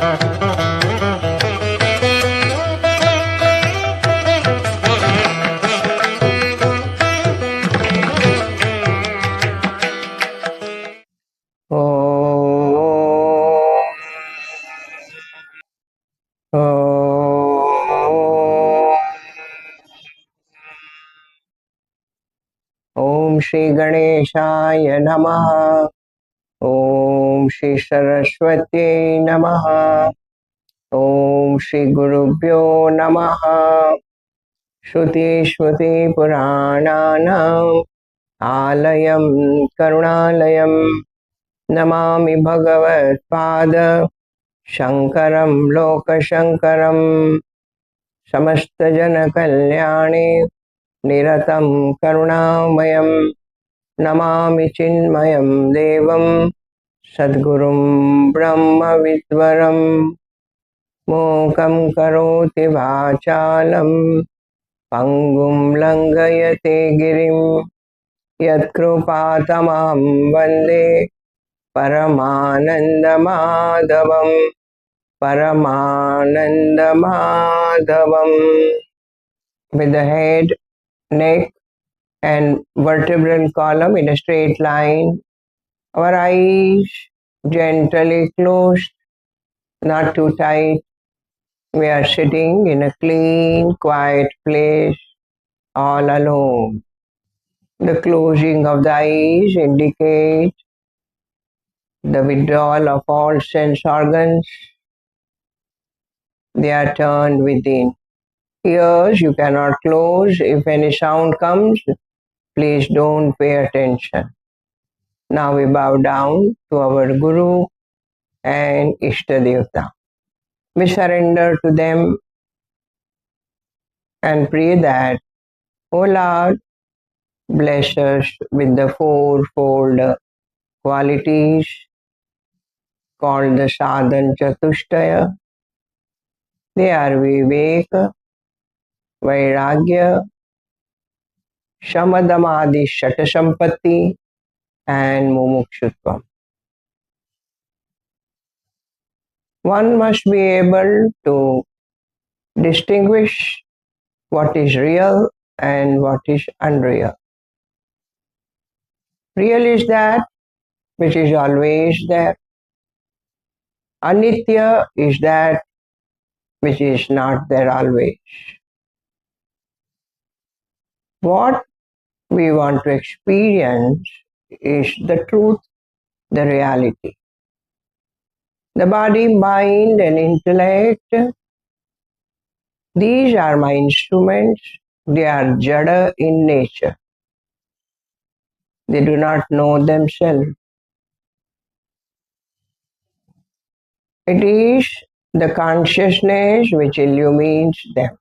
ओम श्री गणेशाय नमः। ओम श्री सरस्वती नमः। ओम श्री गुरुभ्यो नमः। श्रुति स्मृति पुराणानाम् आलयं करुणालयं नमामि भगवत्पाद शंकरं लोकशंकरं। समस्त जन कल्याणे निरतं करुणामयं नमामि चिन्मयं देवं सद्गुरुं ब्रह्मविद्वरं। मूकं करोति वाचालं पंगुं लंघयते गिरिं यत्कृपातमहं वन्दे परमानन्दमाधवं परमानन्दमाधवं। With the head, neck and vertebral column in a straight line, our eyes gently closed, not too tight. We are sitting in a clean, quiet place, all alone. The closing of the eyes indicates the withdrawal of all sense organs. They are turned within. Ears you cannot close. If any sound comes, please don't pay attention. Now we bow down to our Guru and Ishtadevta. We surrender to them and pray that, O Lord, bless us with the fourfold qualities called the Sadhan Chatushtaya. They are Viveka, Vairagya, Shamadamadi Shatasampatti and Mumukshutvam. One must be able to distinguish what is real and what is unreal. Real is that which is always there. Anitya is that which is not there always. What we want to experience is the truth, the reality. The body, mind and intellect, these are my instruments. They are jada in nature. They do not know themselves. It is the consciousness which illumines them.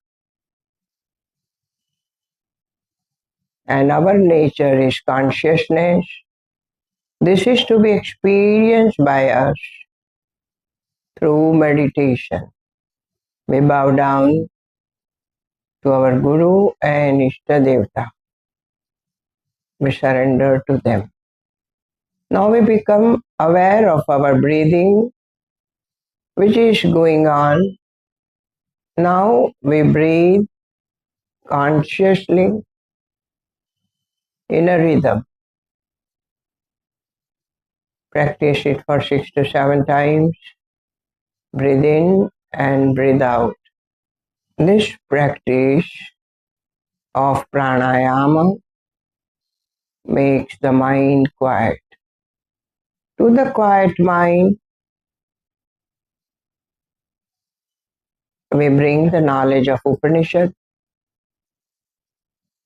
And our nature is consciousness. This is to be experienced by us through meditation. We bow down to our Guru and Ishtadevta. We surrender to them. Now we become aware of our breathing, which is going on. Now we breathe consciously in a rhythm. Practice it for 6 to 7 times. Breathe in and breathe out. This practice of pranayama makes the mind quiet. To the quiet mind, we bring the knowledge of Upanishad.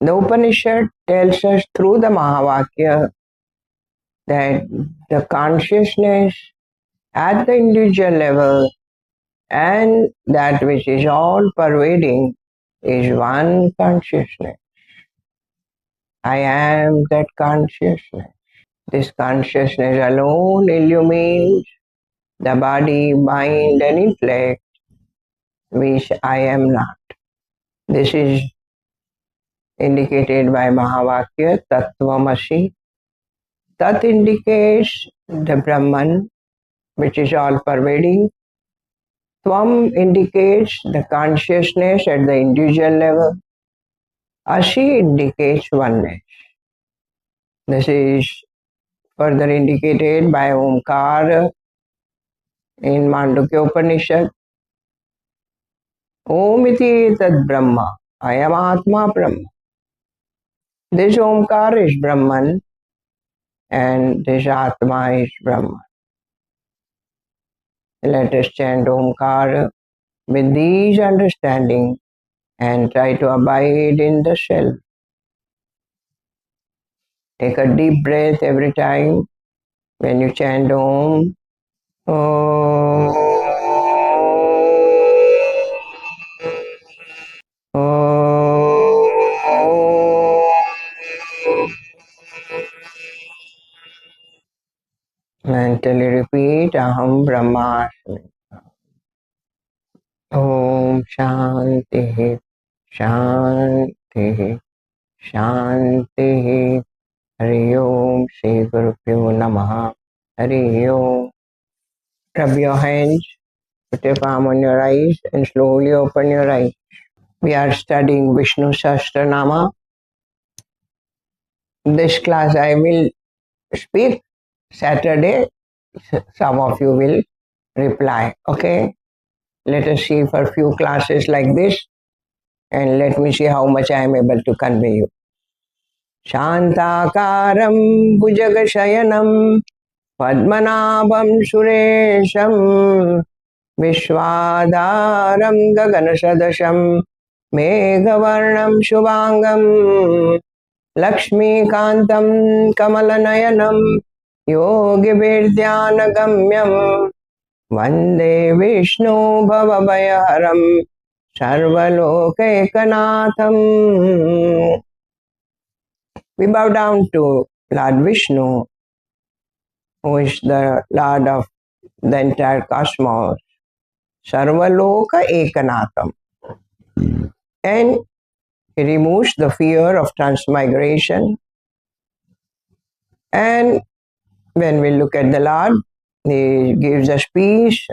The Upanishad tells us through the Mahavakya that the consciousness at the individual level and that which is all pervading is one consciousness. I am that consciousness. This consciousness alone illumines the body, mind and intellect, which I am not. This is indicated by Mahavakya, Tattvamasi. Tat indicates the Brahman, which is all pervading. Tvam indicates the consciousness at the individual level. Asi indicates oneness. This is further indicated by Omkar in Mandukya Upanishad. Om iti tad Brahma. I am Atma Brahma. This Omkar is Brahman and this Atma is Brahman. Let us chant Omkar with these understanding and try to abide in the self. Take a deep breath every time when you chant Om. Om. Mentally repeat Aham Brahmasmi. Om Shanti Shanti Shanti. Hari Om Shri Gurubhyo Namaha. Hari Om. Rub your hands, put your palm on your eyes and slowly open your eyes. We are studying Vishnu Sahasranamam. This class I will speak. Saturday, some of you will reply. Okay? Let us see for a few classes like this and let me see how much I am able to convey you. Shantakaram Bhujagashayanam Padmanabham Suresham Vishwadaram Gaganasadasham Meghavarnam Shubhangam Lakshmikantam Kamalanayanam Yogi Vidyanagamyam Vande Vishnu Bhavabhayaharam Sarvalokekanatham. We bow down to Lord Vishnu, who is the Lord of the entire cosmos, Sarvaloka Ekanatham. And he removes the fear of transmigration. And when we look at the Lord, he gives us peace,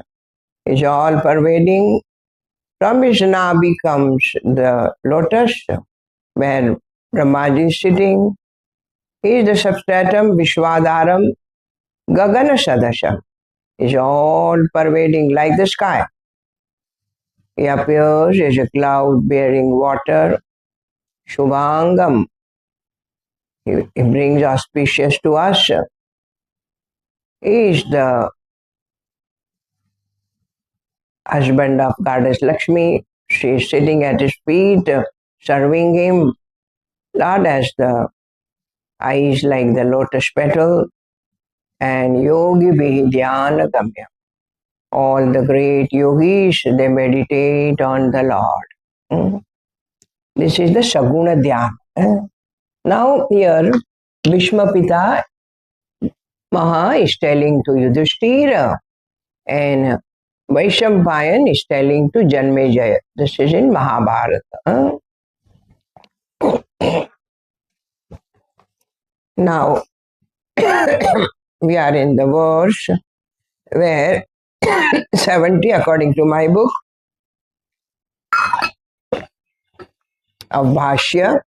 is all pervading. From his nabi comes the lotus, where Brahmaji is sitting. He is the substratum Vishwadaram Gagana Sadasham. Is all pervading like the sky. He appears as a cloud bearing water. Shubhangam. He brings auspicious to us. He is the husband of Goddess Lakshmi. She is sitting at his feet, serving him. Lord has the eyes like the lotus petal, and Yogi Vihyana Gamya. All the great yogis, they meditate on the Lord. This is the Saguna Dhyana. Now here, Bhishmapita Maha is telling to Yudhishthira, and Vaishampayan is telling to Janmejaya. This is in Mahabharata. Now, we are in the verse where 70, according to my book of Bhashya,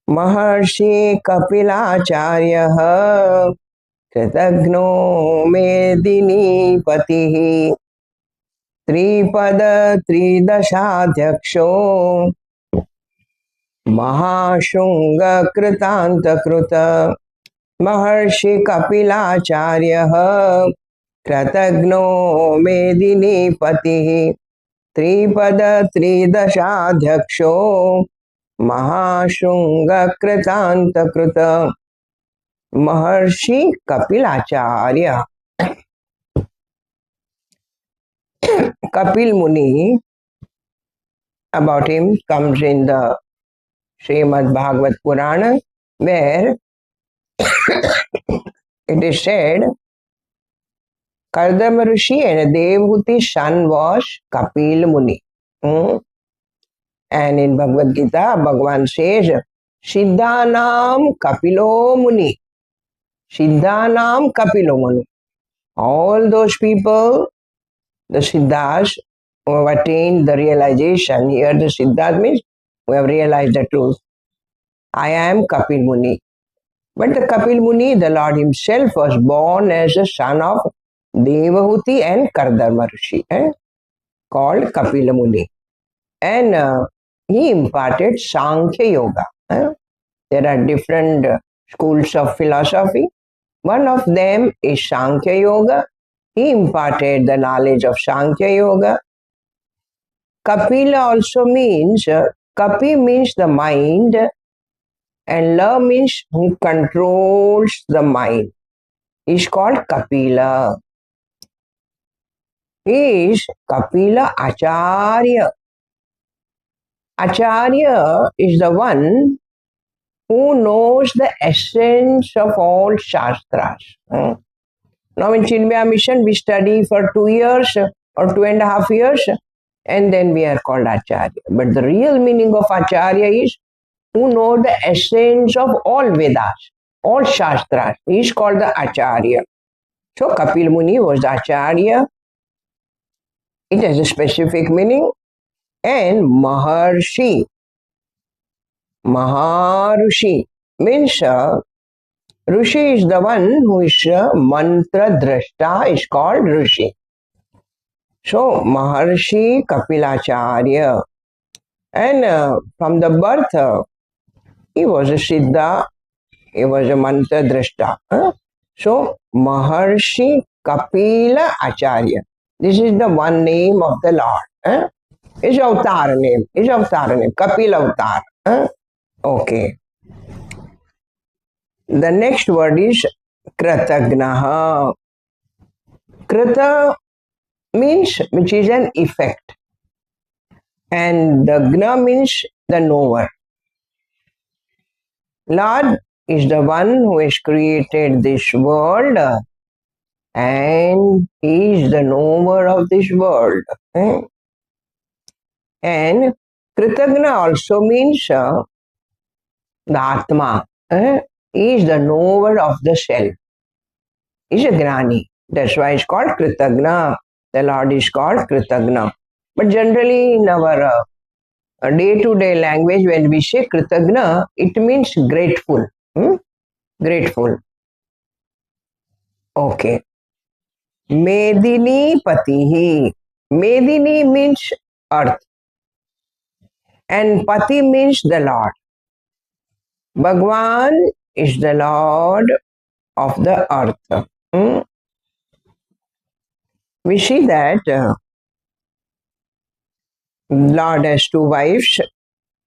Maharshi Kapilacharya Kritagno Medini Patihi Tripada Tridashadhyaksho Mahashunga Kritanta Kruta Maharshi Kapilacharya Kritagno Medini Patihi Tripada Tridashadhyaksho Mahashunga Kritanta Kruta. Maharshi Kapilacharya. Kapil Muni, about him comes in the Srimad Bhagavat Purana, where it is said Kardama Rishi and Devhuti's son was Kapil Muni. And in Bhagavad Gita, Bhagavan says, Siddhanam Kapilo Muni. Siddhanam Kapilo Muni. All those people, the Siddhas, who have attained the realization, here the Siddhas means who have realized the truth. I am Kapil Muni. But the Kapil Muni, the Lord himself, was born as a son of Devahuti and Kardama Rishi, called Kapila Muni. And he imparted Sankhya Yoga. There are different schools of philosophy. One of them is Sankhya Yoga. He imparted the knowledge of Sankhya Yoga. Kapila also means, Kapi means the mind, and La means who controls the mind. Is called Kapila. He is Kapila Acharya. Acharya is the one who knows the essence of all Shastras. Now in Chinmaya Mission, we study for 2 years or 2.5 years, and then we are called Acharya. But the real meaning of Acharya is who know the essence of all Vedas, all Shastras. He is called the Acharya. So Kapil Muni was the Acharya. It has a specific meaning. And Maharshi. Maharushi means Rishi is the one who is mantra drashta, is called Rishi. So Maharshi Kapilacharya. And from the birth, he was a Siddha, he was a mantra drashta. So Maharshi Kapila Acharya. This is the one name of the Lord. His avatar name, Kapil avatar. Okay. The next word is Kratagnaha. Krata means which is an effect. And the Gna means the knower. Lord is the one who has created this world, and he is the knower of this world. And Kritagna also means the Atma. He is the knower of the self. He is a Gnani. That's why it's called Kritagna. The Lord is called Kritagna. But generally in our day-to-day language, when we say Kritagna, it means grateful. Grateful. Okay. Medini Patihi. Medini means earth. And Pati means the Lord. Bhagwan is the Lord of the earth. We see that Lord has two wives.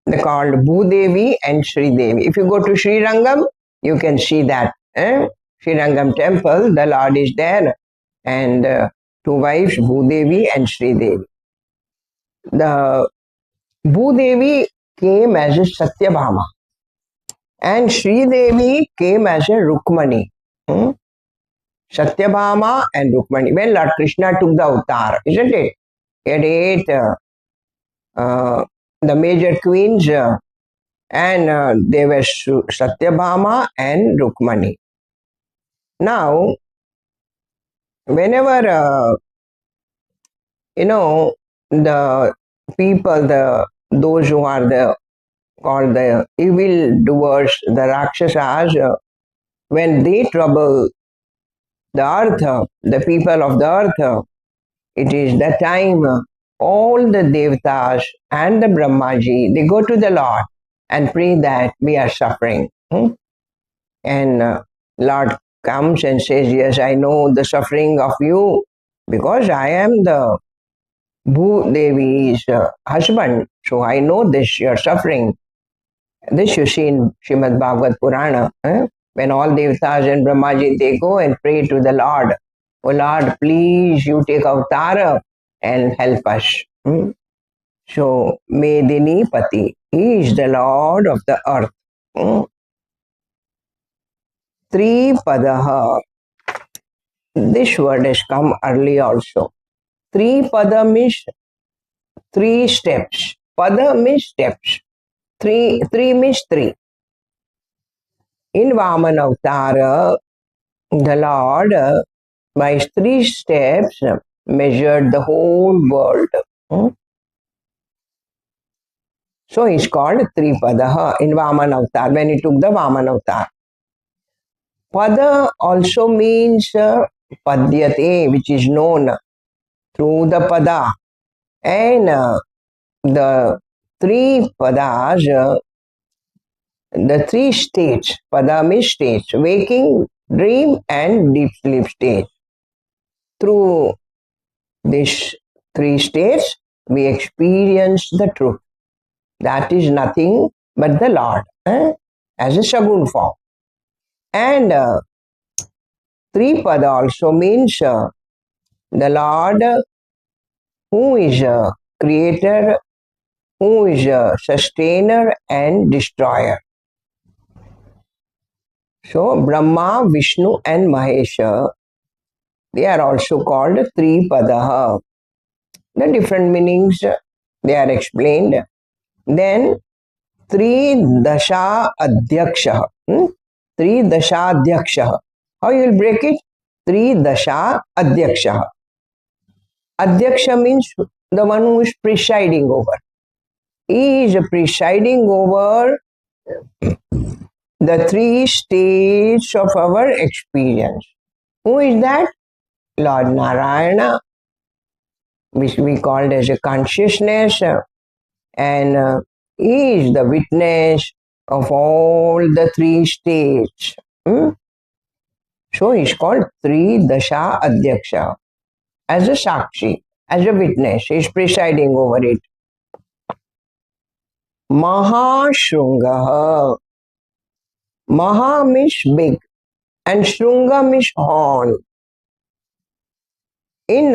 They're called Bhudevi and Sri Devi. If you go to Sri Rangam, you can see that. Sri Rangam temple, the Lord is there. And two wives, Bhudevi and Sri Devi. The Bhudevi came as a Satyabhama. And Sri Devi came as a Rukmani. Satyabhama and Rukmani. When Lord Krishna took the avatar, isn't it? He had 8 the major queens, and they were Satyabhama and Rukmani. Now, whenever the people, those who are called the evil doers, the Rakshasas, when they trouble the earth, the people of the earth, it is the time all the Devtas and the Brahmaji, they go to the Lord and pray that we are suffering. And Lord comes and says, yes, I know the suffering of you because I am the Bhu Devi's husband. So I know this, your suffering. This you see in Srimad Bhagavad Purana. When all Devtas and Brahmaji, they go and pray to the Lord. Oh Lord, please you take avatar and help us. So, Medini Pati, he is the Lord of the earth. Tripadaha. This word has come early also. Tripada means 3 steps. Pada means steps. Three means 3. In Vaman Avatar, the Lord by 3 steps measured the whole world. So he's called Tripadaha in Vaman Avatar, when he took the Vaman Avatar. Pada also means Padyate, which is known through the Pada. And the 3 Padas, the 3 states, Pada means states, waking, dream and deep sleep stage. Through these 3 states, we experience the truth. That is nothing but the Lord, as a Shagun form. And 3 Pada also means the Lord who is a creator, who is a sustainer and destroyer. So Brahma, Vishnu and Mahesha, they are also called 3 Padaha. The different meanings, they are explained. Then 3 Dasha Adhyaksha. 3 Dasha Adhyaksha. How you will break it? 3 Dasha Adhyaksha. Adhyaksha means the one who is presiding over. He is presiding over the 3 states of our experience. Who is that? Lord Narayana, which we called as a consciousness, and he is the witness of all the 3 states. So he is called 3 Dasha Adhyaksha, as a Sakshi, as a witness. He is presiding over it. Mahashrungaha. Maha means big and Shrunga means horn. In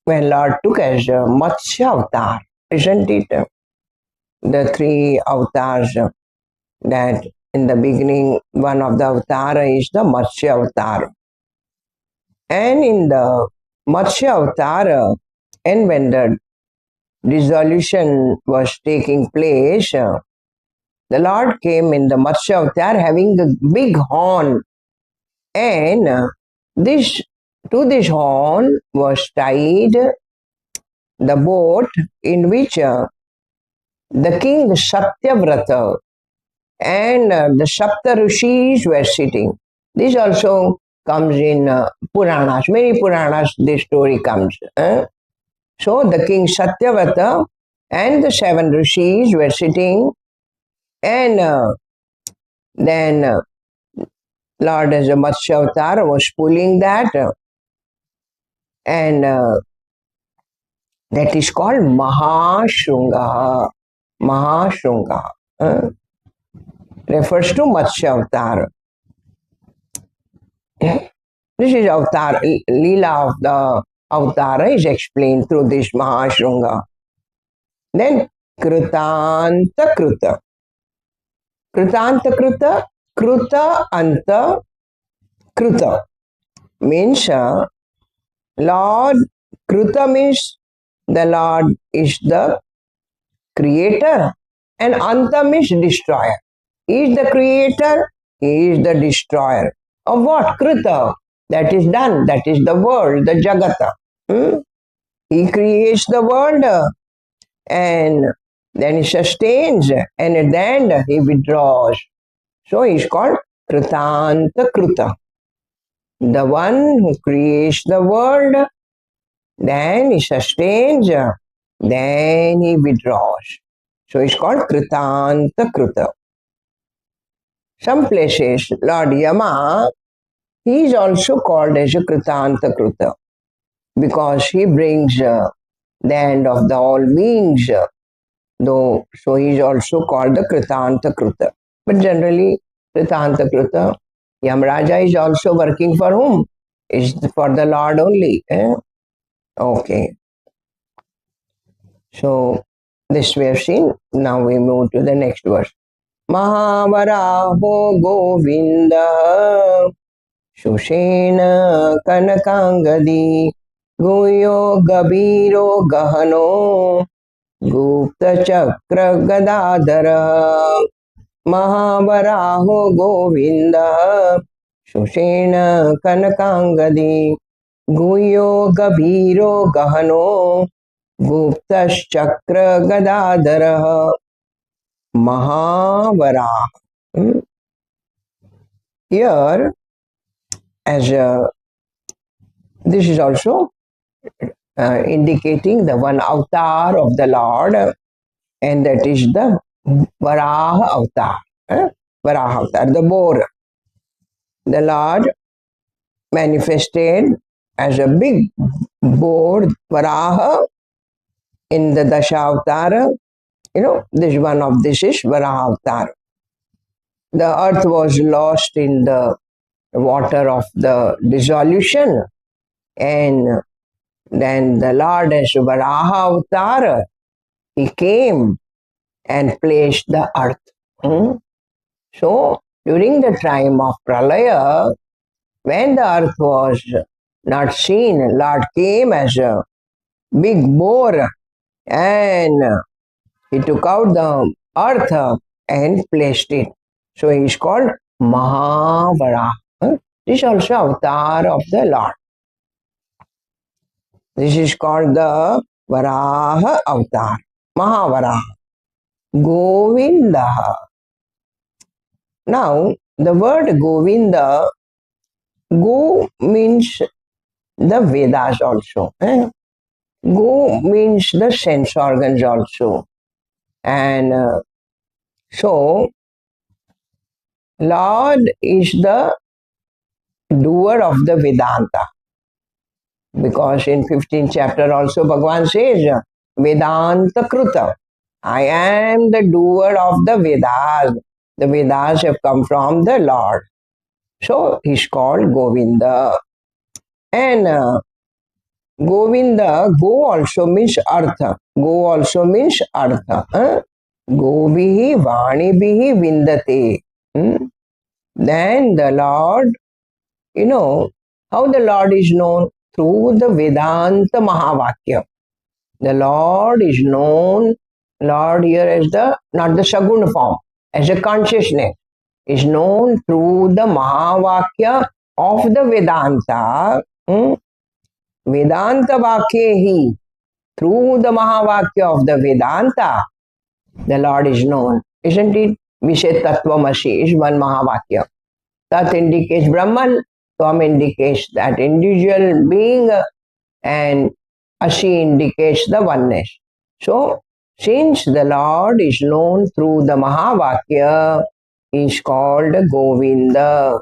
when Lord took as a Matsya avatar, isn't it? The 3 avatars that in the beginning, one of the avatara is the Matsya avatar. And in the Matsya avatar, and when the dissolution was taking place, the Lord came in the Matsya avatar having a big horn, and to this horn was tied the boat in which the king Satyavrata and the Sapta Rishis were sitting. This also comes in Puranas. Many Puranas this story comes. So the king Satyavrata and the 7 Rishis were sitting, and then Lord as a Matsya avatar was pulling that, and that is called Mahashrunga. Mahashrunga refers to Matsya avatar. This is avatar, Leela of the avatara is explained through this Mahashrunga. Then Krutanta Kruta. Krutanta Kruta, Kruta Anta Kruta means Lord. Kruta means the Lord is the creator, and Anta means destroyer. He is the creator, he is the destroyer. Of what? Kruta. That is done. That is the world, the Jagata. He creates the world, and then he sustains, and at the end he withdraws. So he is called Krutanta Kruta. The one who creates the world, then he sustains, then he withdraws. So it's called Kritanta Kruta. Some places, Lord Yama, he is also called as a Kritanta Kruta because he brings the end of the all beings, though, so he is also called the Kritanta Kruta. But generally, Kritanta Kruta, Yamraja is also working for whom? Is for the Lord only. Okay. So, this we have seen. Now we move to the next verse. Mahavaraho Govinda Shushena Kanakangadi Guyo Gabiro Gahano Gupta Chakra Gadadara Mahavaraho Govinda Shushena Kanakangadi Guyo Gabhiro Gahano Guptash Chakra Gadadara Mahavara. Here, as this is also indicating the one avatar of the Lord, and that is the Varaha avatar. Varaha avatar, the boar. The Lord manifested as a big boar, Varaha, in the Dasha avatar. This one of this is Varaha avatar. The earth was lost in the water of the dissolution, and then the Lord as Varaha avatar, he came and placed the earth. So, during the time of Pralaya, when the earth was not seen, Lord came as a big boar and he took out the earth and placed it. So he is called Mahavara. This is also avatar of the Lord. This is called the Varaha avatar, Mahavara. Govinda. Now, the word Govinda, Go means the Vedas also. Go means the sense organs also. And so, Lord is the doer of the Vedanta. Because in 15th chapter also Bhagavan says, Vedanta Kruta. I am the doer of the Vedas. The Vedas have come from the Lord. So, he's called Govinda. And Govinda, go also means artha. Go also means artha. Govihi vanibihi vindate. Then the Lord, how the Lord is known? Through the Vedanta Mahavakya. The Lord is known, Lord here as not the Saguna form, as a consciousness, is known through the Mahavakya of the Vedanta. Vedanta Vakyehi, through the Mahavakya of the Vedanta, the Lord is known. Isn't it? Vishet Tattvamasi is one Mahavakya. Tat indicates Brahman, Tvam indicates that individual being, and Asi indicates the oneness. So, since the Lord is known through the Mahavakya, he is called Govinda.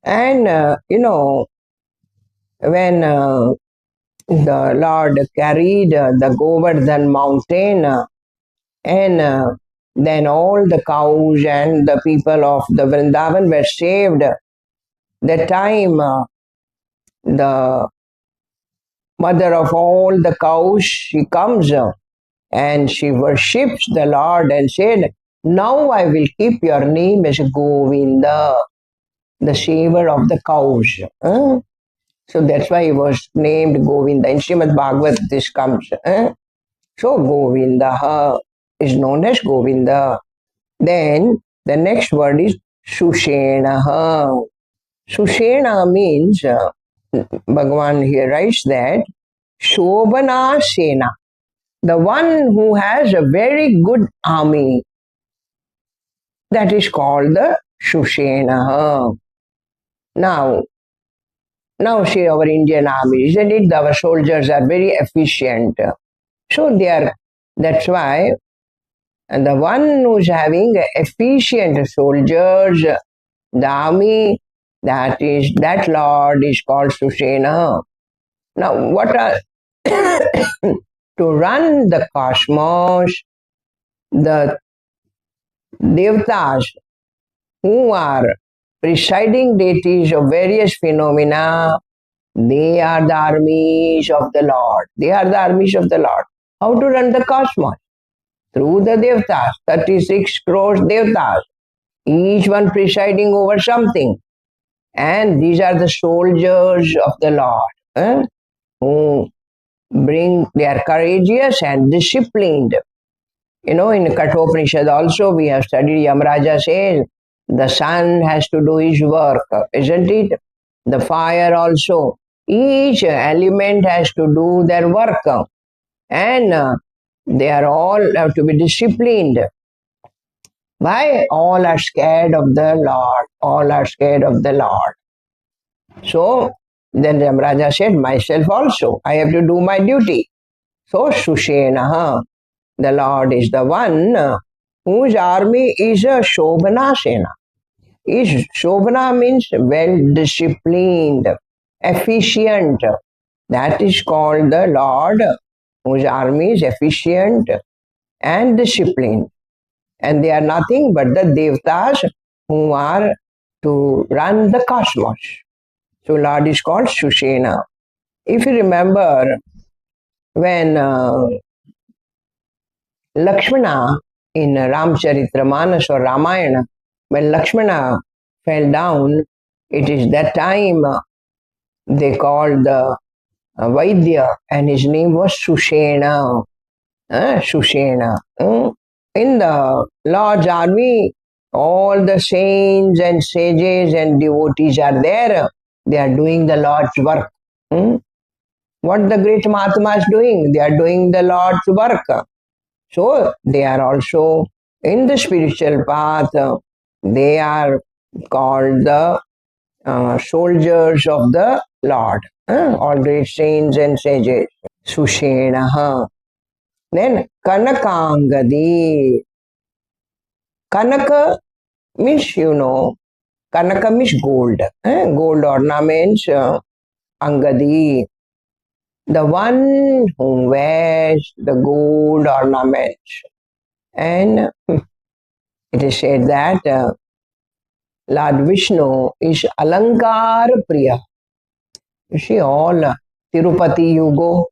And, when the Lord carried the Govardhan mountain, and then all the cows and the people of the Vrindavan were saved. That time, the mother of all the cows, she comes and she worships the Lord and said, now I will keep your name as Govinda, the saver of the cows. So that's why he was named Govinda. In Srimad Bhagavat this comes. So Govinda is known as Govinda. Then the next word is Sushena. Sushena means, Bhagavan here writes that, Shobhana Sena, the one who has a very good army, that is called the Sushena. Now see our Indian army, isn't it? Our soldiers are very efficient. So that's why, and the one who's having efficient soldiers, the army, that Lord is called Sushena. Now, what are to run the cosmos, the Devtas, who are presiding deities of various phenomena, they are the armies of the Lord. They are the armies of the Lord. How to run the cosmos? Through the Devtas, 36 crores Devtas, each one presiding over something. And these are the soldiers of the Lord, who they are courageous and disciplined. In Kathopanishad also we have studied, Yamraja says, The sun has to do his work, isn't it? The fire also. Each element has to do their work, and they are all have to be disciplined. Why? All are scared of the Lord. All are scared of the Lord. So then Ramraja said, myself also, I have to do my duty. So Sushena, the Lord is the one whose army is a Shobhana Sena. Is Shobhana means well disciplined, efficient. That is called the Lord, whose army is efficient and disciplined. And they are nothing but the Devtas who are to run the cosmos. So Lord is called Sushena. If you remember, when Lakshmana in Ramcharitramanas or Ramayana, when Lakshmana fell down, it is that time they called the Vaidya, and his name was Sushena. Sushena. In the Lord's army, all the saints and sages and devotees are there. They are doing the Lord's work. What the great Mahatma is doing? They are doing the Lord's work. So they are also in the spiritual path. They are called the soldiers of the Lord. All great saints and sages. Sushena. Then Kanakangadi. Kanaka means, Kanaka means gold. Gold ornaments. Angadi. The one who wears the gold ornaments. And it is said that Lord Vishnu is Alankar Priya. You see, all Tirupati you go,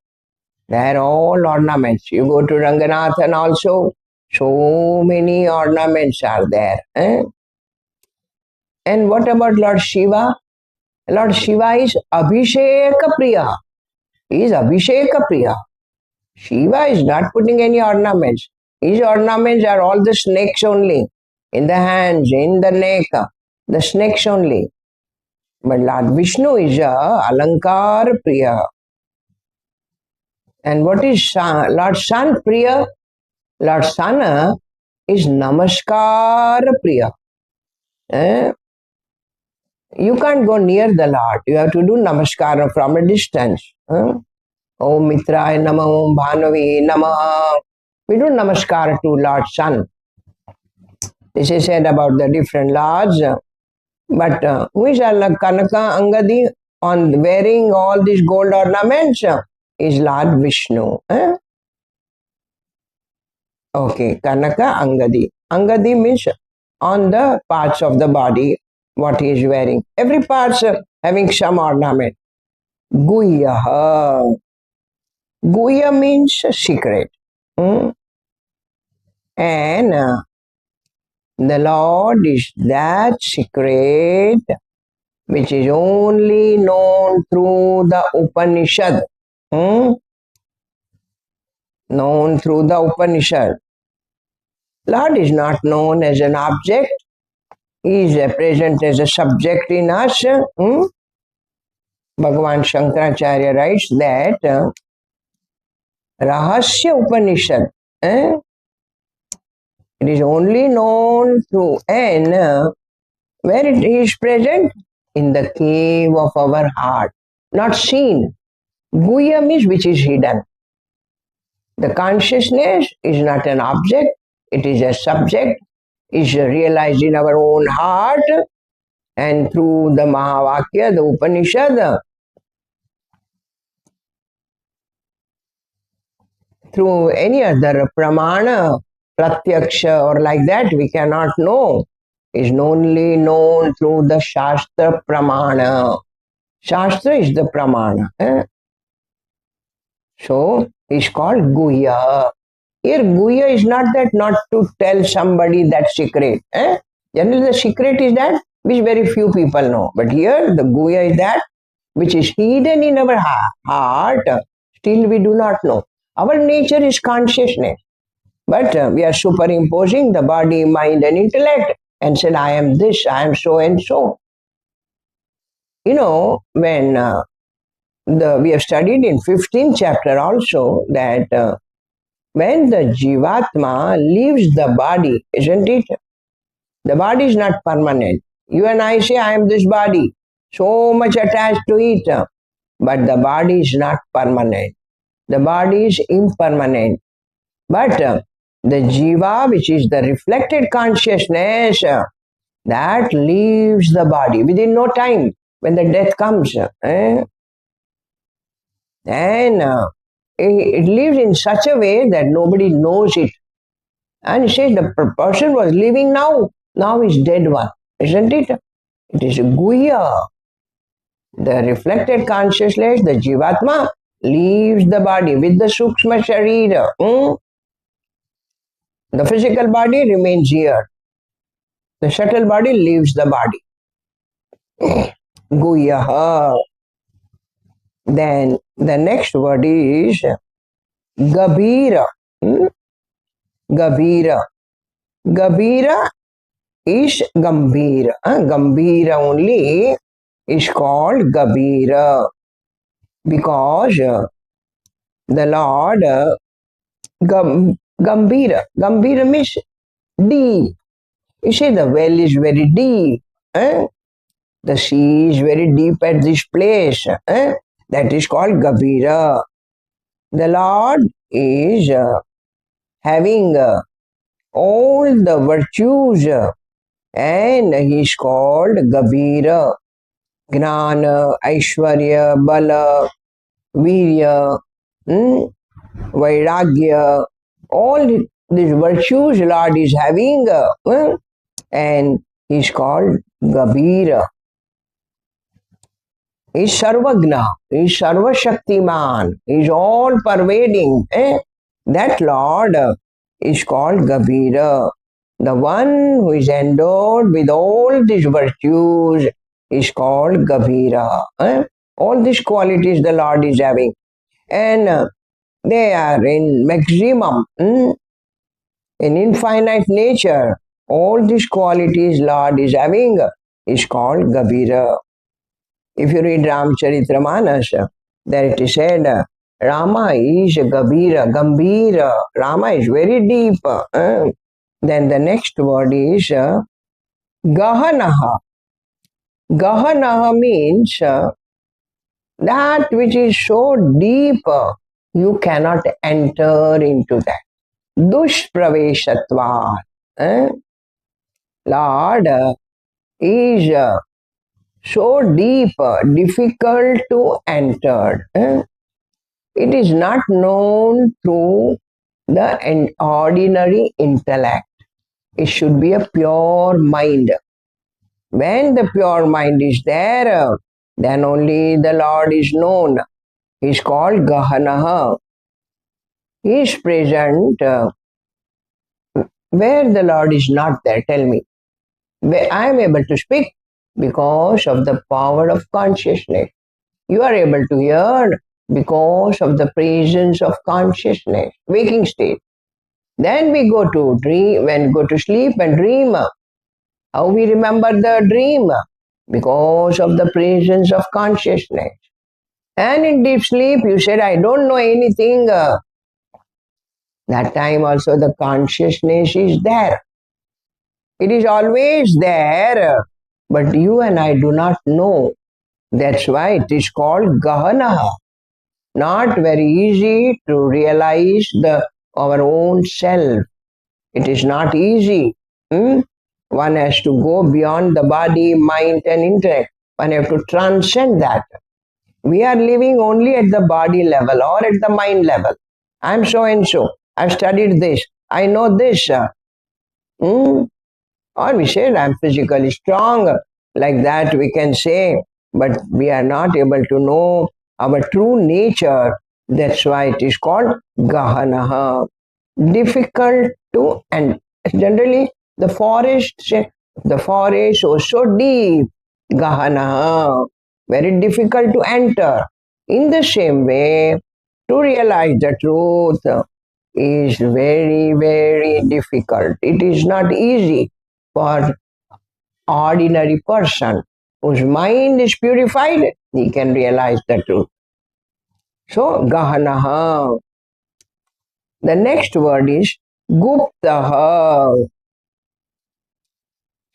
they are all ornaments. You go to Ranganathan also, so many ornaments are there. And what about Lord Shiva? Lord Shiva is Abhisheka Priya. He is Abhisheka Priya. Shiva is not putting any ornaments. His ornaments are all the snakes only. In the hands, in the neck, the snakes only. But Lord Vishnu is Alankar Priya. And what is Lord Sun Priya? Lord Sun is Namaskar Priya. You can't go near the Lord. You have to do Namaskar from a distance. Om Mitraya Namah, Om Bhanavi Namah. We do Namaskar to Lord Sun. This is said about the different lords. But who is Kanaka Angadi on wearing all these gold ornaments? Is Lord Vishnu. Okay, Kanaka Angadi. Angadi means on the parts of the body, what he is wearing. Every part having some ornament. Guya. Guya means secret. And the Lord is that secret which is only known through the Upanishad. Known through the Upanishad. Lord is not known as an object. He is present as a subject in us. Bhagavan Shankaracharya writes that Rahasya Upanishad. It is only known through, and where it is present? In the cave of our heart. Not seen. Guya means which is hidden. The consciousness is not an object. It is a subject. It is realized in our own heart and through the Mahavakya, the Upanishad. Through any other pramana, pratyaksha or like that, we cannot know. Is only known through the Shastra pramana. Shastra is the pramana. So, it's called Guya. Here, Guya is not that not to tell somebody that secret. Generally, the secret is that which very few people know. But here, the Guya is that which is hidden in our heart. Still, we do not know. Our nature is consciousness. But we are superimposing the body, mind and intellect and said, I am this, I am so and so. When we have studied in 15th chapter also that when the Jivatma leaves the body, isn't it? The body is not permanent. You and I say, I am this body, so much attached to it, but the body is not permanent. The body is impermanent. But the Jiva, which is the reflected consciousness, that leaves the body within no time when the death comes. And it lives in such a way that nobody knows it. And he says the person was living now is dead one, isn't it? It is Guhya. The reflected consciousness, the Jivatma, leaves the body with the Sukshma Sharira. The physical body remains here. The subtle body leaves the body. Guhya. Then the next word is Gabhira. Gabhira. Gabhira is Gambhira. Gambhira only is called Gabhira because the Lord Gambhira. Gambhira means deep. You see, the well is very deep. The sea is very deep at this place. That is called Gabhira. The Lord is having all the virtues and he is called Gabhira. Gnana, Aishwarya, Bala, Virya, Vairagya, all these virtues Lord is having and he is called Gabhira. He is Sarvagna, he is Sarvashaktiman, he is all pervading. That Lord is called Gabhira. The one who is endowed with all these virtues is called Gabhira. All these qualities the Lord is having. And they are in maximum, in infinite nature. All these qualities Lord is having is called Gabhira. If you read Ramcharitramanas, there it is said, Rama is Gambhira. Rama is very deep. Then the next word is Gahanaha. Gahanaha means that which is so deep, you cannot enter into that. Dushpraveshatva. Lord is so deep, difficult to enter. It is not known through the ordinary intellect. It should be a pure mind. When the pure mind is there, then only the Lord is known. He is called Gahanaha. He is present where the Lord is not there. Tell me. Where I am able to speak because of the power of consciousness. You are able to hear because of the presence of consciousness, waking state. Then we go to dream, when we go to sleep and dream. How we remember the dream? Because of the presence of consciousness. And in deep sleep, you said, I don't know anything. That time also the consciousness is there. It is always there, but you and I do not know. That's why it is called Gahana. Not very easy to realize our own self. It is not easy. One has to go beyond the body, mind and intellect. One has to transcend that. We are living only at the body level or at the mind level. I am so and so. I have studied this. I know this. Or we say, I am physically strong. Like that we can say. But we are not able to know our true nature. That's why it is called Gahanaha. Difficult to, and generally the forest was so deep. Gahanaha. Very difficult to enter. In the same way, to realize the truth is very, very difficult. It is not easy for ordinary person whose mind is purified, he can realize the truth. So, Gahanaha. The next word is Guptaha.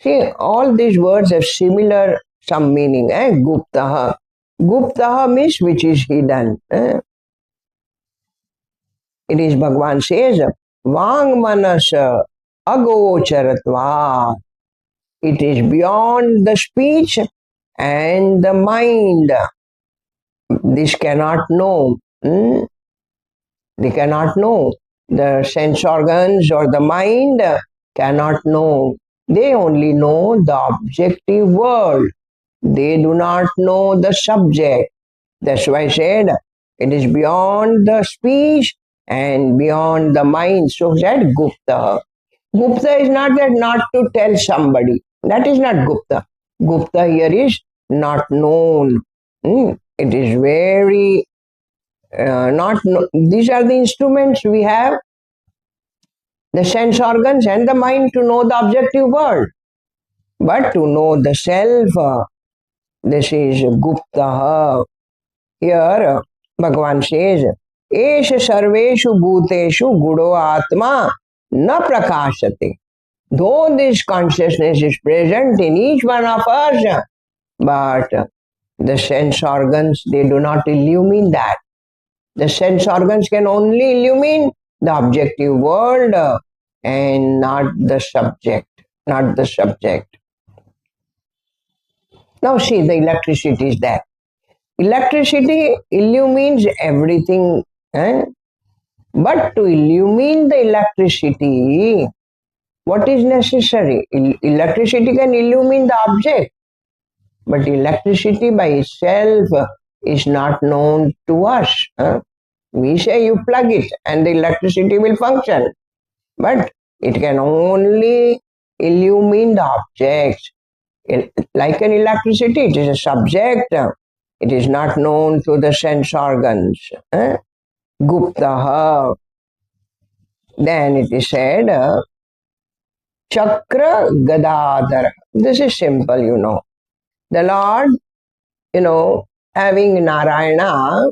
See, all these words have similar some meaning. Guptaha. Guptaha means which is hidden. It is Bhagavan says, Vang manasa agocharatva. It is beyond the speech and the mind. This cannot know. They cannot know. The sense organs or the mind cannot know. They only know the objective world. They do not know the subject. That's why I said it is beyond the speech and beyond the mind. So that Gupta. Gupta is not that not to tell somebody. That is not Gupta. Gupta here is not known. It is very not. These are the instruments we have, the sense organs and the mind to know the objective world. But to know the self, this is Gupta. Here, Bhagavan says, Esha sarveshu bhuteshu gudo atma na prakashate. Though this consciousness is present in each one of us, but the sense organs, they do not illumine that. The sense organs can only illumine the objective world and not the subject. Not the subject. Now see, the electricity is there. Electricity illumines everything. But to illumine the electricity, what is necessary? Electricity can illumine the object. But electricity by itself is not known to us. We say you plug it and the electricity will function. But it can only illumine the objects. Like an electricity, it is a subject. It is not known to the sense organs. Guptaha. Then it is said, Chakra Gadadhara. This is simple, you know. The Lord, having Narayana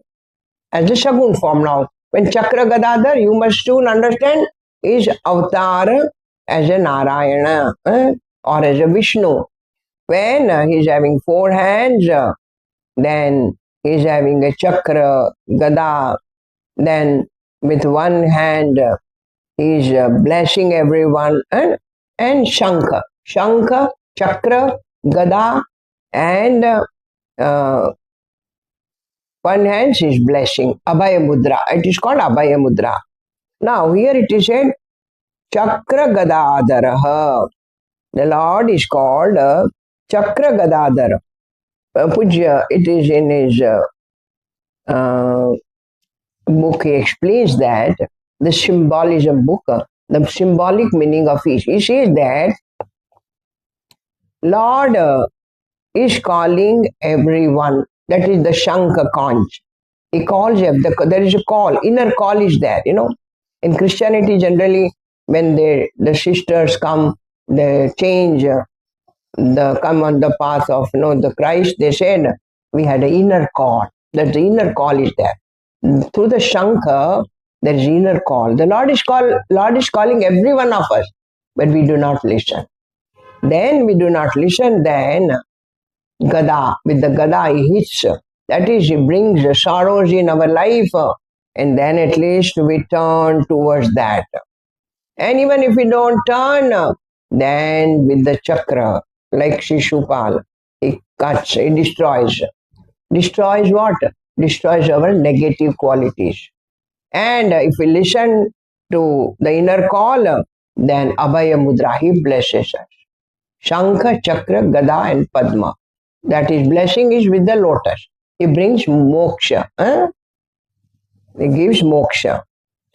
as a Shagun form now. When Chakra Gadadhar, you must soon understand, is avatar as a Narayana or as a Vishnu. When he is having 4 hands, then he is having a Chakra Gada. Then with 1 hand, he is blessing everyone. And Shankha. Shankha, Chakra, Gada, and 1 hand is blessing. Abhaya Mudra. It is called Abhaya Mudra. Now here it is said, Chakra Gadadharaha. The Lord is called Chakra Gadadhara. Pujya, it is in his book, he explains that, the symbolism book, the symbolic meaning of it. He says that Lord is calling everyone. That is the Shankha conch. He calls them. There is a call. Inner call is there. In Christianity, generally, when the sisters come, they change, come on the path of the Christ. They said we had an inner call. That the inner call is there. Through the Shankha, there is inner call. The Lord is calling every one of us, but we do not listen. Then we do not listen. Then Gada, with the Gada he hits. That is, he brings the sorrows in our life, and then at least we turn towards that. And even if we don't turn, then with the Chakra, like Shishupal, he cuts, he destroys. Destroys what? Destroys our negative qualities. And if we listen to the inner call, then Abhaya Mudra, he blesses us. Shankha, Chakra, Gada and Padma. That is, blessing is with the lotus. He brings moksha. He gives moksha.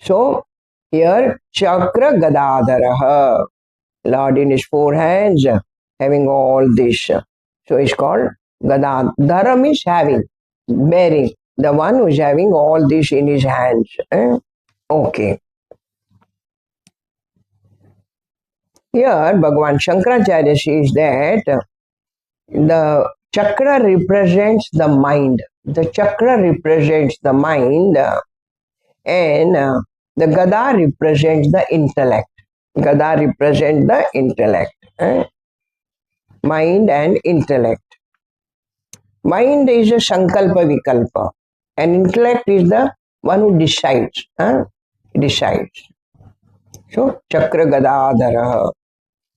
So, here, Chakra Gadadharaha. Lord in his 4 hands, having all this. So, it's called Gadadhara means having, bearing. The one who is having all this in his hands. Okay. Here, Bhagavan Shankaracharya says that the chakra represents the mind. The chakra represents the mind, and the gada represents the intellect. Gada represents the intellect. Mind and intellect. Mind is a sankalpa vikalpa, and intellect is the one who decides. Decides. So, chakra gadadhara.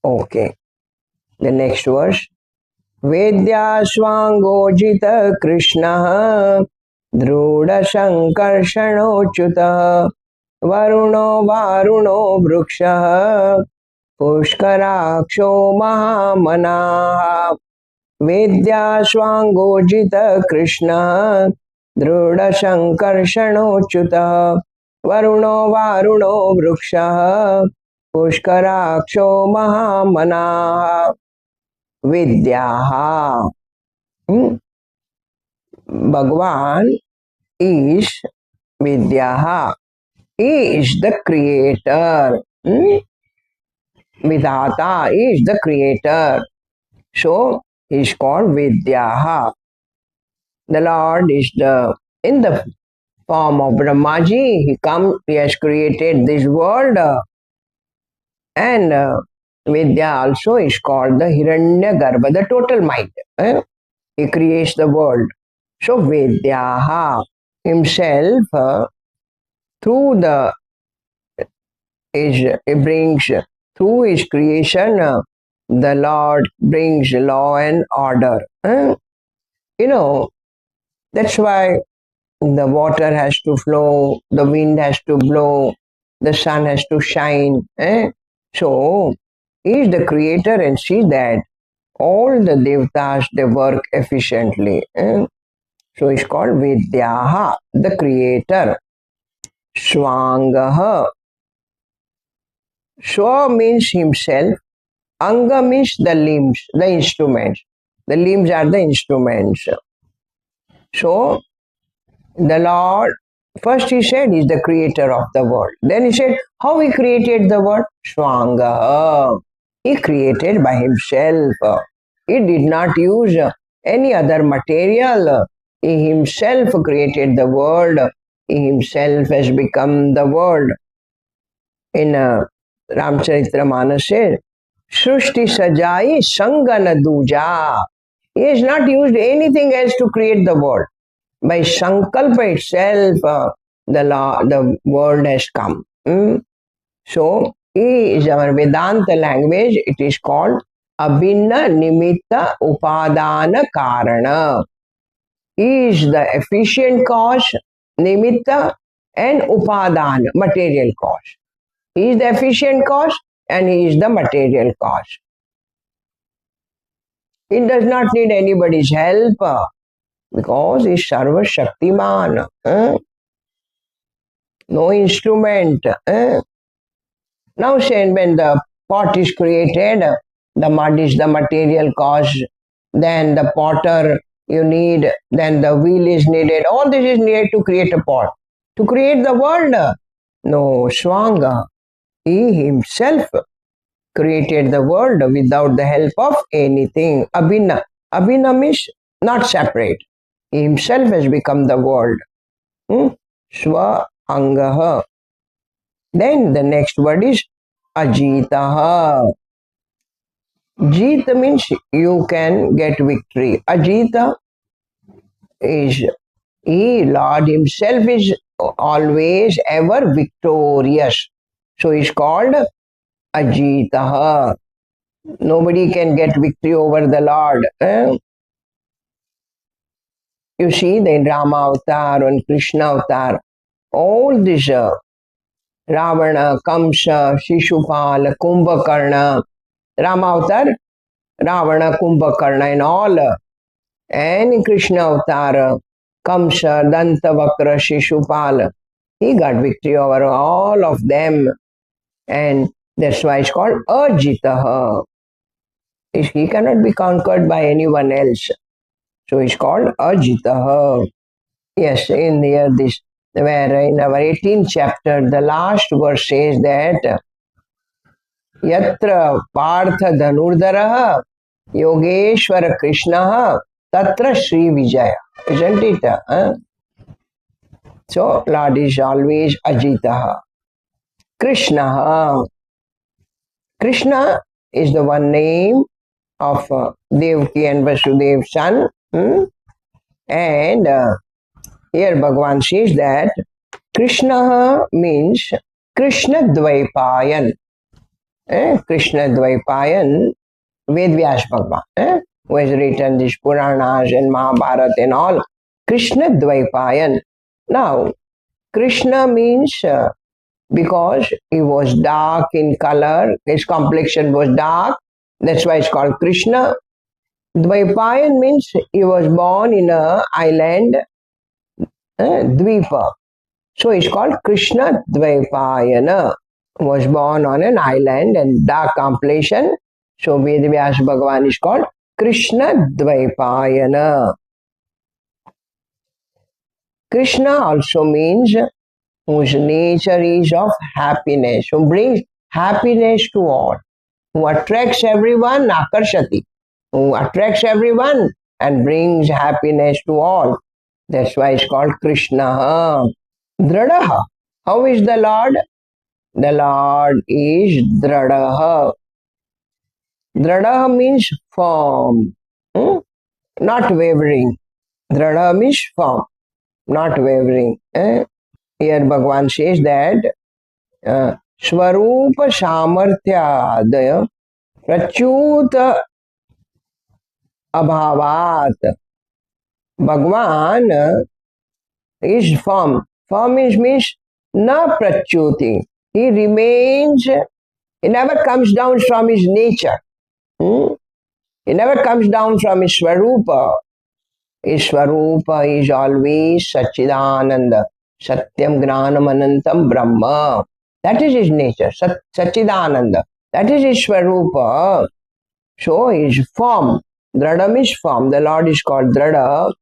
Okay. The next verse. वेद्याश्वाङ्गोजित कृष्णः दृढसङ्कर्षणोच्युतः वरुणो वारुणो वृक्षः पुष्कराक्षो महामनाः वेद्याश्वाङ्गोजित कृष्णः दृढसङ्कर्षणोच्युतः वरुणो वारुणो वृक्षः पुष्कराक्षो महामनाः Vidyaha. Bhagavan is Vidyaha. He is the creator. Vidhata is the creator. So he is called Vidyaha. The Lord is in the form of Brahmaji. He has created this world, and Vidya also is called the Hiranyagarbha, the total mind. He creates the world. So Vidyaha himself through he brings through his creation the Lord brings law and order. That's why the water has to flow, the wind has to blow, the sun has to shine. So he is the creator and see that all the devtas they work efficiently. So it's called Vidyaha, the creator. Swangaha. Swa means himself. Anga means the limbs, the instruments. The limbs are the instruments. So the Lord, first he said, is the creator of the world. Then he said, how he created the world? Swangaha. He created by himself. He did not use any other material. He himself created the world. He himself has become the world. In Ramcharitra says, Srushti Sajai Sangana Duja. He has not used anything else to create the world. By Sankalpa itself, the world has come. So, he is our Vedanta language. It is called Abhinna Nimitta Upadana Karana. He is the efficient cause, Nimitta, and Upadana, material cause. He is the efficient cause and he is the material cause. He does not need anybody's help because he is Sarva Shaktiman. No instrument. Now, when the pot is created, the mud is the material cause, then the potter you need, then the wheel is needed. All this is needed to create a pot. To create the world, no, Swanga. He himself created the world without the help of anything. Abhinna. Abhinna means not separate. He himself has become the world. Swa Angaha. Then the next word is Ajitaha. Jita means you can get victory. Ajita is he, Lord himself is always ever victorious. So he's called Ajitaha. Nobody can get victory over the Lord. You see, the Rama avatar and Krishna avatar, all this Ravana, Kamsa, Shishupal, Kumbhakarna, Rama avatar, Ravana, Kumbhakarna and all. And Krishna avatar, Kamsa, Dantavakra, Shishupal. He got victory over all of them. And that's why it's called Ajitaha. He cannot be conquered by anyone else. So it's called Ajitaha. Yes, in here this, where in our 18th chapter, the last verse says that Yatra Partha Dhanurdaraha Yogeshwara Krishna Tatra Sri Vijaya. Isn't it? So, Lord is always Ajitaha. Krishna. Krishna is the one name of Devaki and Vasudev's son. And here Bhagavan says that Krishna means Krishna Dvaipayan. Krishna Dvaipayan, Vedvyas Bhagavan, who has written these Puranas and Mahabharata and all. Krishna Dvaipayan. Now, Krishna means because he was dark in color, his complexion was dark, that's why it's called Krishna. Dvaipayan means he was born in an island, Dvipa. So it's called Krishna Dvaipayana. Was born on an island and dark complexion. So Vedvyas Bhagavan is called Krishna Dvaipayana. Krishna also means whose nature is of happiness, who brings happiness to all, who attracts everyone, akarshati, who attracts everyone and brings happiness to all. That's why it's called Krishna. Dradaha. How is the Lord? The Lord is Dradaha. Dradaha means firm, not wavering. Dradaha means firm, not wavering. Here Bhagavan says that Swarupa Samarthyadaya Prachuta Abhavat. Bhagavan is firm. Firm means na prachuti. He remains, he never comes down from his nature. He never comes down from his Swarupa. His Swarupa is always Sachidananda. Satyam Gnanam Anantam Brahma. That is his nature. Sachidananda. That is his Swarupa. So his form. Drada is form. The Lord is called Drada.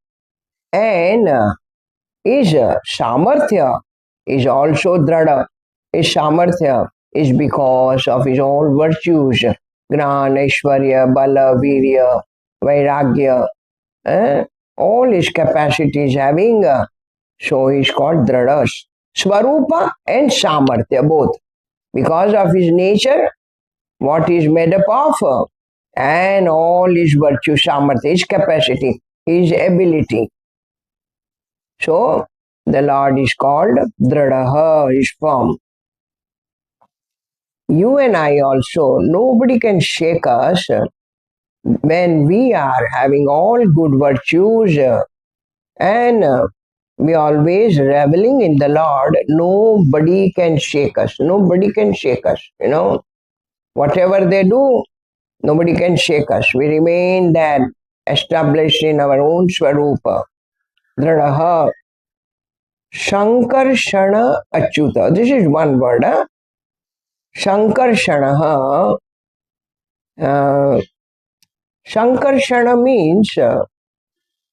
And his Samarthya is also Drada. His Samarthya is because of his all virtues. Gnana, Aishwarya, Bala, Virya, Vairagya. All his capacities having. So he is called Drada. Swarupa and Samarthya both. Because of his nature, what he is made up of, and all his virtue, Samarthya, his capacity, his ability. So the Lord is called Dradaha, his form. You and I also, nobody can shake us when we are having all good virtues and we are always reveling in the Lord. Nobody can shake us. Nobody can shake us. Whatever they do, nobody can shake us. We remain there, established in our own Swarupa. Dradaha. Shankarshana Achyuta. This is one word. Shankarshana. Shankarshana means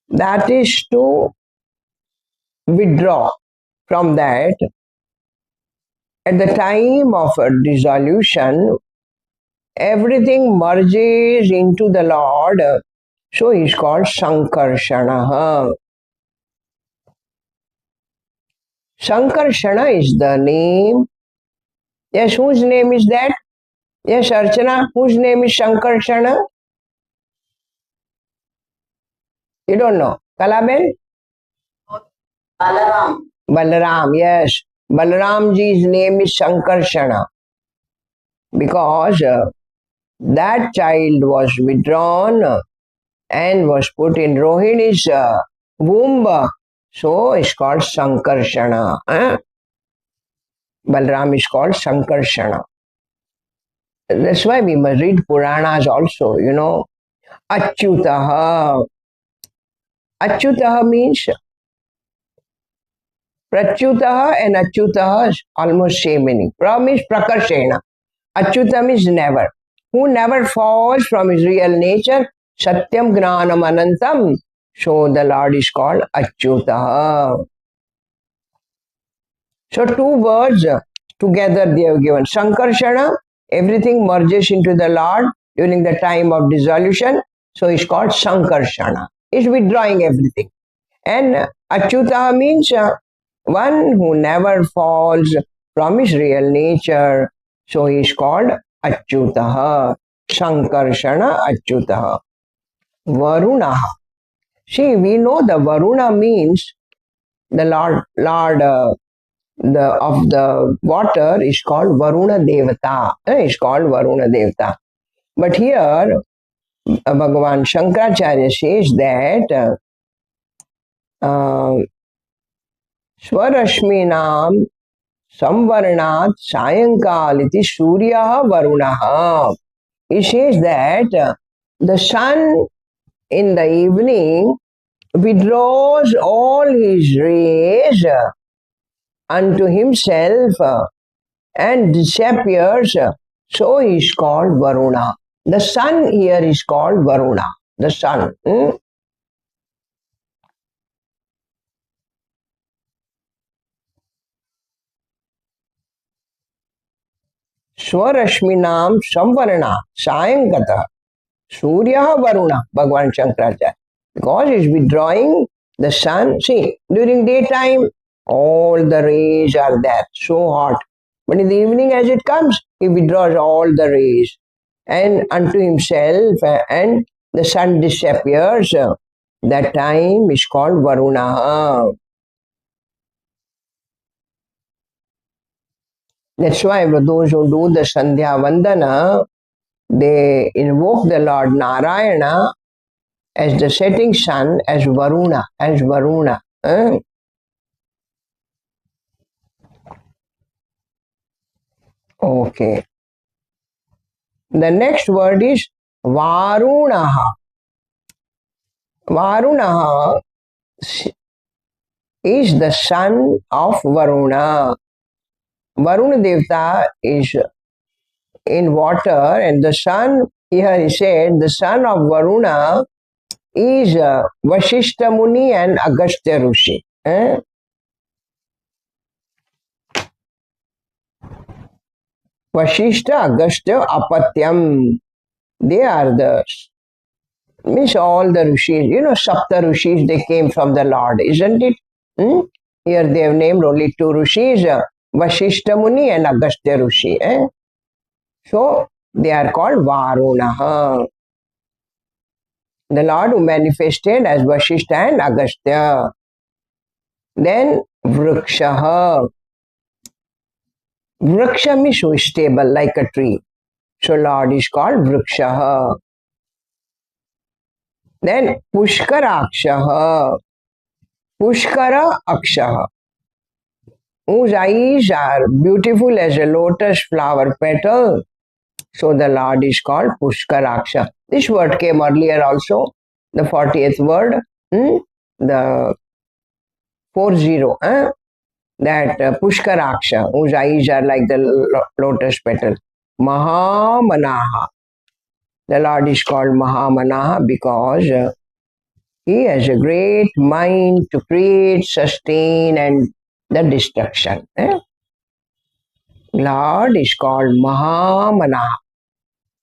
that is to withdraw from that. At the time of dissolution, everything merges into the Lord. So he is called Shankarshana. Shankarshana is the name. Yes, whose name is that? Yes, Archana, whose name is Shankarshana? You don't know. Kalaben? Balaram. Balaram, yes. Balaramji's name is Shankarshana. Because that child was withdrawn and was put in Rohini's womb. So it's called Sankarshana. Balaram is called Sankarshana. That's why we must read Puranas also, Achyutaha. Achyutaha means Pratyutaha and Achyutaha is almost same meaning. Pra means Prakarshena. Achyuta means never. Who never falls from his real nature. Satyam Gnanam Anantam. So the Lord is called Achyutaha. So two words together they have given. Sankarshana everything merges into the Lord during the time of dissolution. So it's called Sankarshana. It's withdrawing everything. And Achyutaha means one who never falls from his real nature. So he is called Achyutaha. Sankarshana Achyutaha. Varunaha. See, we know the Varuna means the Lord of the water is called Varuna Devata. Is called Varuna Devata. But here, Bhagavan Shankaracharya says that Swarashminam Samvarnat Sayankaliti Surya Varunaha. He says that the sun in the evening withdraws all his rays unto himself and disappears. So he is called Varuna. The sun here is called Varuna. The sun. Swarashminam Samvarna Sayankata Surya Varuna, Bhagavan Shankaracharya. Because he is withdrawing the sun. See, during daytime, all the rays are there, so hot. But in the evening, as it comes, he withdraws all the rays and unto himself, and the sun disappears. That time is called Varuna. That's why those who do the Sandhya Vandana, they invoke the Lord Narayana as the setting sun, as Varuna, Okay. The next word is Varunaha. Varunaha is the son of Varuna. Varuna Devata is in water, and the son, here he said, the son of Varuna is Vashishta Muni and Agastya Rishi. Vashishta, Agastya, Apatyam. They are means all the rishis, Sapta rishis, they came from the Lord, isn't it? Here they have named only two rishis, Vashishta Muni and Agastya Rishi. So they are called Varunaha. The Lord who manifested as Vashishta and Agastya. Then Vrikshaha. Vriksha means so stable, like a tree. So Lord is called Vrikshaha. Then Pushkarakshaha. Pushkara Akshaha. Whose eyes are beautiful as a lotus flower petal. So the Lord is called Pushkaraksha. This word came earlier also, the 40th word, the 40, that Pushkaraksha, whose eyes are like the lotus petal. Mahamanaha. The Lord is called Mahamanaha because he has a great mind to create, sustain, and the destruction. Lord is called Mahamanaha.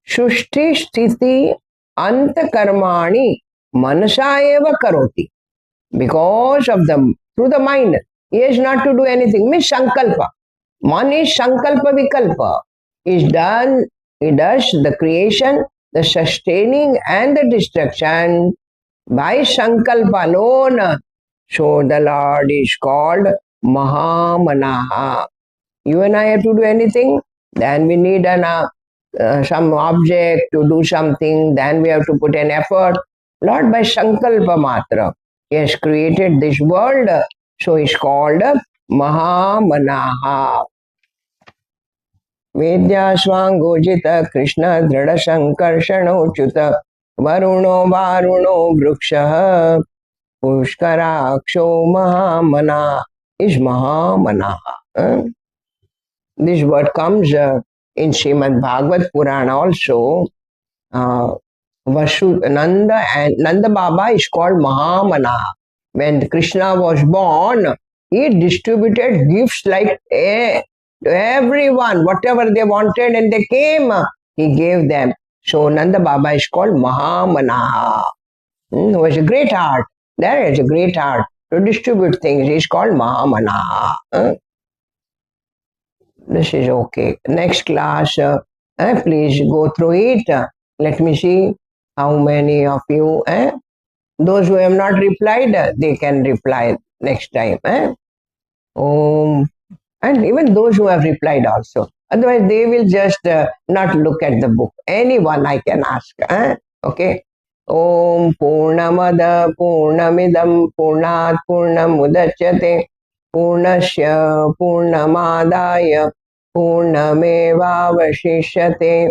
Shushti Sthiti Antakarmani Manasayeva Karoti. Because of through the mind, he is not to do anything. Means Sankalpa. Man is Sankalpa Vikalpa. He does the creation, the sustaining, and the destruction by Sankalpa alone. So the Lord is called Mahamanaha. You and I have to do anything, then we need some object to do something, then we have to put an effort. Lord, by Sankalpa Matra, he has created this world, so he is called Mahamanaha. Vidya Swangojita Krishna Drada Sankarshano Chuta Varuno Varuno Vrikshaha Pushkaraksho Mahamana is Mahamanaha. This word comes in Srimad Bhagavad Purana also. Nanda and Nanda Baba is called Mahamana. When Krishna was born, he distributed gifts like to everyone, whatever they wanted, and they came, he gave them. So Nanda Baba is called Mahamanaha, who has a great heart. There is a great heart to distribute things. He is called Mahamanaha. This is okay. Next class, please go through it. Let me see how many of you. Those who have not replied, they can reply next time. And even those who have replied also. Otherwise, they will just not look at the book. Anyone I can ask. Okay. Om Purnamada Purnamidam Purnat Purnamudachyate Purnasya Purnamadaya Purnamevavashishyate.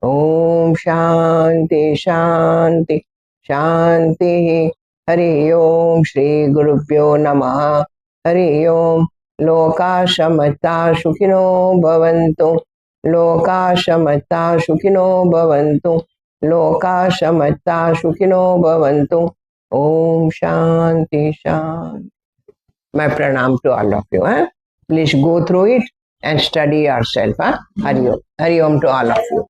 Om Shanti Shanti Shanti. Hari Om Shri Gurubhyo Namaha. Hari Om. लोका समता सुखिनो भवन्तु लोका समता सुखिनो भवन्तु लोका समता सुखिनो भवन्तु ओम शांति शांति My pranam to all of you. Please go through it and study yourself. Hari Om to all of you.